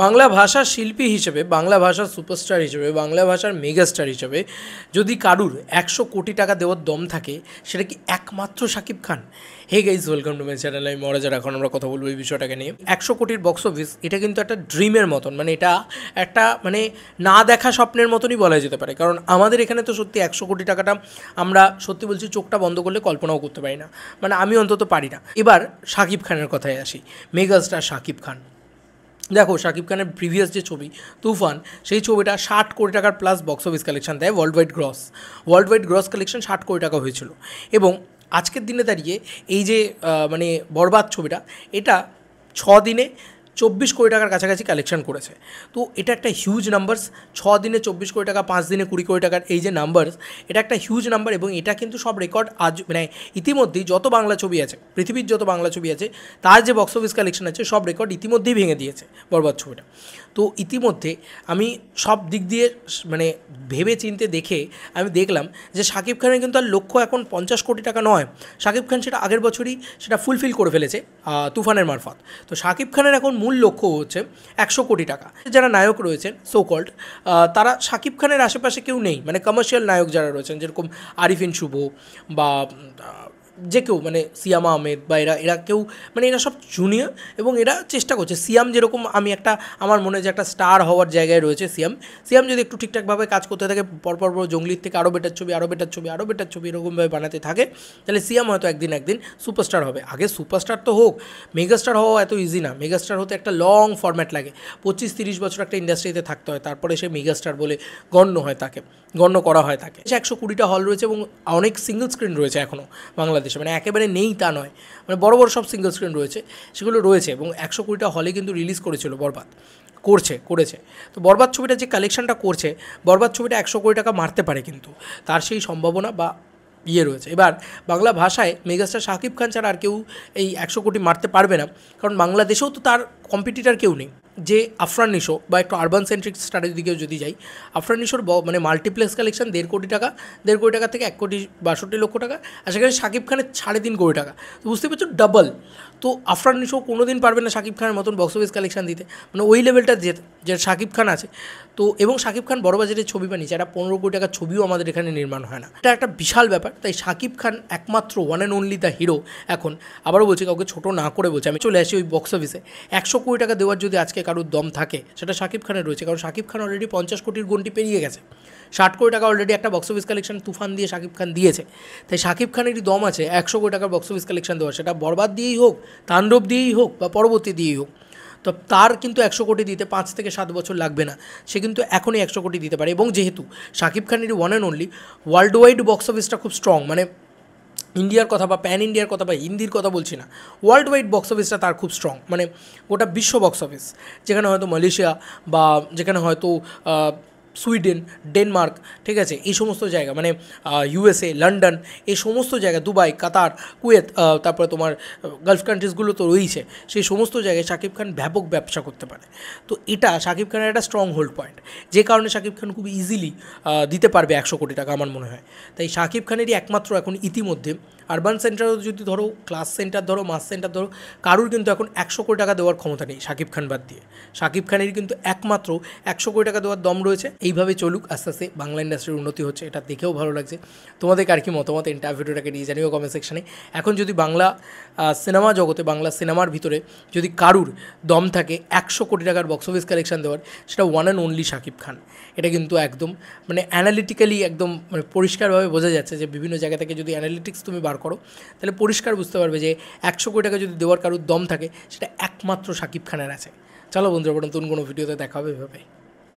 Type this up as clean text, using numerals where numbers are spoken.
বাংলা ভাষার শিল্পী হিসেবে, বাংলা ভাষার সুপারস্টার হিসেবে, বাংলা ভাষার মেগাস্টার হিসেবে যদি কারুর 100 কোটি টাকা দেওয়ার দম থাকে, সেটা কি একমাত্র Shakib Khan? Hey guys, welcome to my channel. আমি মহারাজার। এখন আমরা কথা বলবো এই বিষয়টাকে নিয়ে। 100 কোটির বক্স অফিস, এটা কিন্তু একটা ড্রিমের মতন, মানে এটা একটা মানে না দেখা স্বপ্নের মতনই বলা যেতে পারে। কারণ আমাদের এখানে তো সত্যি 100 কোটি টাকাটা আমরা সত্যি বলছি চোখটা বন্ধ করলে কল্পনাও করতে পারি না, মানে আমি অন্তত পারি না। এবার শাকিব খানের কথায় আসি, মেগাস্টার শাকিব খান। দেখো, শাকিব খানের প্রিভিয়াস যে ছবি তুফান, সেই ছবিটা 60 কোটি টাকার প্লাস বক্স অফিস কালেকশন দেয়। ওয়ার্ল্ড ওয়াইড গ্রস কালেকশন 60 কোটি টাকা হয়েছিল। এবং আজকের দিনে দাঁড়িয়ে এই যে মানে বরবাদ ছবিটা, এটা 6 দিনে 24 কোটি টাকার কাছাকাছি কালেকশন করেছে। তো এটা একটা হিউজ নাম্বারস। 6 দিনে 24 কোটি টাকা, 5 দিনে 20 কোটি টাকার এই যে নাম্বারস, এটা একটা হিউজ নাম্বার। এবং এটা কিন্তু সব রেকর্ড আজ মানে ইতিমধ্যেই যত বাংলা ছবি আছে, পৃথিবীর যত বাংলা ছবি আছে, তার যে বক্স অফিস কালেকশন আছে সব রেকর্ড ইতিমধ্যেই ভেঙে দিয়েছে বরবাদ ছবিটা। তো ইতিমধ্যে আমি সব দিক দিয়ে মানে ভেবে চিনতে দেখে আমি দেখলাম যে শাকিব খানের কিন্তু আর লক্ষ্য এখন 50 কোটি টাকা নয়। শাকিব খান সেটা আগের বছরই সেটা ফুলফিল করে ফেলেছে তুফানের মারফত। তো শাকিব খানের এখন মূল লক্ষ্য হচ্ছে 100 কোটি টাকা। যারা নায়ক রয়েছেন সো কল্ড, তারা শাকিব খানের আশেপাশে কেউ নেই, মানে কমার্শিয়াল নায়ক যারা রয়েছেন, যেরকম আরিফিন শুভ বা যে কেউ, মানে সিয়াম আহমেদ বা এরা কেউ, মানে এরা সব জুনিয়র এবং এরা চেষ্টা করছে। সিয়াম যেরকম, আমি একটা আমার মনে হয় যে একটা স্টার হওয়ার জায়গায় রয়েছে সিয়াম যদি একটু ঠিকঠাকভাবে কাজ করতে থাকে, পরপর জঙ্গলির থেকে আরও বেটার ছবি এরকমভাবে বানাতে থাকে, তাহলে সিয়াম হয়তো একদিন সুপারস্টার হবে। আগে সুপারস্টার তো হোক, মেগাস্টার হওয়া এত ইজি না। মেগাস্টার হতে একটা লং ফরম্যাট লাগে, 25-30 বছর একটা ইন্ডাস্ট্রিতে থাকতে হয়, তারপরে সে মেগাস্টার বলে গণ্য করা হয় তাকে। 120টা হল রয়েছে এবং অনেক সিঙ্গল স্ক্রিন রয়েছে এখনও বাংলাদেশে, মানে একেবারে নেই তা নয়, মানে বড় সব সিঙ্গল স্ক্রিন রয়েছে, সেগুলো রয়েছে। এবং 120টা হলে কিন্তু রিলিজ করেছিল বরবাদ, করেছে। তো বরবাদ ছবিটা যে কালেকশনটা করছে, বরবাদ ছবিটা 100 কোটি টাকা মারতে পারে, কিন্তু তার সেই সম্ভাবনা বা রয়েছে। এবার বাংলা ভাষায় মেগাস্টার শাকিব খান ছাড়া আর কেউ এই 100 কোটি মারতে পারবে না, কারণ বাংলাদেশেও তো তার কম্পিটিটার কেউ নেই। যে আফরান নিশো বা একটু আরবান সেন্ট্রিক স্টারের দিকেও যদি যাই, আফরান নিশোর মানে মাল্টিপ্লেক্স কালেকশন 1.5 কোটি টাকা, 1.5 কোটি টাকা থেকে 1,62,00,000 টাকা, আর সেখানে শাকিব খানের 3.5 কোটি টাকা। তো বুঝতে পারছো, ডাবল। তো আফরান নিশো কোনো দিন পারবে না শাকিব খানের মতন বক্স অফিস কালেকশন দিতে, মানে ওই লেভেলটা যে শাকিব খান আছে। তো এবং শাকিব খান বড় বাজারের ছবি বানিয়েছে, একটা 15 কোটি টাকার ছবিও আমাদের এখানে নির্মাণ হয় না। এটা একটা বিশাল ব্যাপার। তাই শাকিব খান একমাত্র one and only the hero এখন। আবারও বলছি, কাউকে ছোটো না করে বলছি, আমি চলে আসি ওই বক্স অফিসে। 100 কোটি টাকা দেওয়ার যদি আজকে কারোর দম থাকে, সেটা শাকিব খানের রয়েছে। কারণ শাকিব খান অলরেডি 50 কোটির গন্ডি পেরিয়ে গেছে। 60 কোটি টাকা অলরেডি একটা বক্স অফিস কালেকশন তুফান দিয়ে শাকিব খান দিয়েছে। তাই শাকিব খানেরই দম আছে 100 কোটি টাকার বক্স অফিস কালেকশন দেওয়া, সেটা বরবাদ দিয়েই হোক, তাণ্ডব দিয়েই হোক বা পরবর্তী দিয়েই হোক। তো তার কিন্তু 100 কোটি দিতে 5 থেকে 7 বছর লাগবে না, সে কিন্তু এখনই 100 কোটি দিতে পারে। এবং যেহেতু শাকিব খানেরই one and only world wide box অফিসটা খুব স্ট্রং, মানে ইন্ডিয়ার কথা বা প্যান ইন্ডিয়ার কথা বা হিন্দির কথা বলছি না, ওয়ার্ল্ড ওয়াইড বক্স অফিসটা তার খুব স্ট্রং, মানে গোটা বিশ্ব বক্স অফিস, যেখানে হয়তো মালয়েশিয়া বা যেখানে হয়তো সুইডেন, ডেনমার্ক, ঠিক আছে, এই সমস্ত জায়গা, মানে USA, লন্ডন, এই সমস্ত জায়গা, দুবাই, কাতার, কুয়েত, তারপরে তোমার গালফ কান্ট্রিজগুলো তো রয়েছে, সেই সমস্ত জায়গায় শাকিব খান ব্যাপক ব্যবসা করতে পারে। তো এটা শাকিব খানের একটা স্ট্রং হোল্ড পয়েন্ট, যে কারণে শাকিব খান খুব ইজিলি দিতে পারবে 100 কোটি টাকা আমার মনে হয়। তাই শাকিব খানেরই একমাত্র এখন ইতিমধ্যে আরবান সেন্টার যদি ধরো, ক্লাস সেন্টার ধরো, মাস সেন্টার ধরো, কারুর কিন্তু এখন 100 কোটি টাকা দেওয়ার ক্ষমতা নেই শাকিব খান বাদ দিয়ে। শাকিব খানের কিন্তু একমাত্র 100 কোটি টাকা দেওয়ার দম রয়েছে। এইভাবে চলুক, আস্তে আস্তে বাংলা ইন্ডাস্ট্রির উন্নতি হচ্ছে, এটা দেখেও ভালো লাগছে। তোমাদের আর কি মতামত এন্টার ভিডিওটাকে নিয়ে জানিও কমেন্ট সেকশানে। এখন যদি বাংলা সিনেমা জগতে, বাংলা সিনেমার ভিতরে যদি কারুর দম থাকে 100 কোটি টাকার বক্স অফিস কালেকশন দেওয়ার, সেটা one and only Shakib Khan. এটা কিন্তু একদম মানে অ্যানালিটিক্যালি একদম মানে পরিষ্কারভাবে বোঝা যাচ্ছে যে বিভিন্ন জায়গা থেকে যদি অ্যানালিটিক্স তুমি বার করো, তাহলে পরিষ্কার বুঝতে পারবে যে 100 কোটি টাকা যদি দেওয়ার কারুর দম থাকে, সেটা একমাত্র শাকিব খানের আছে। চলো বন্ধুরা, নতুন কোনো ভিডিওতে দেখা হবে এভাবে।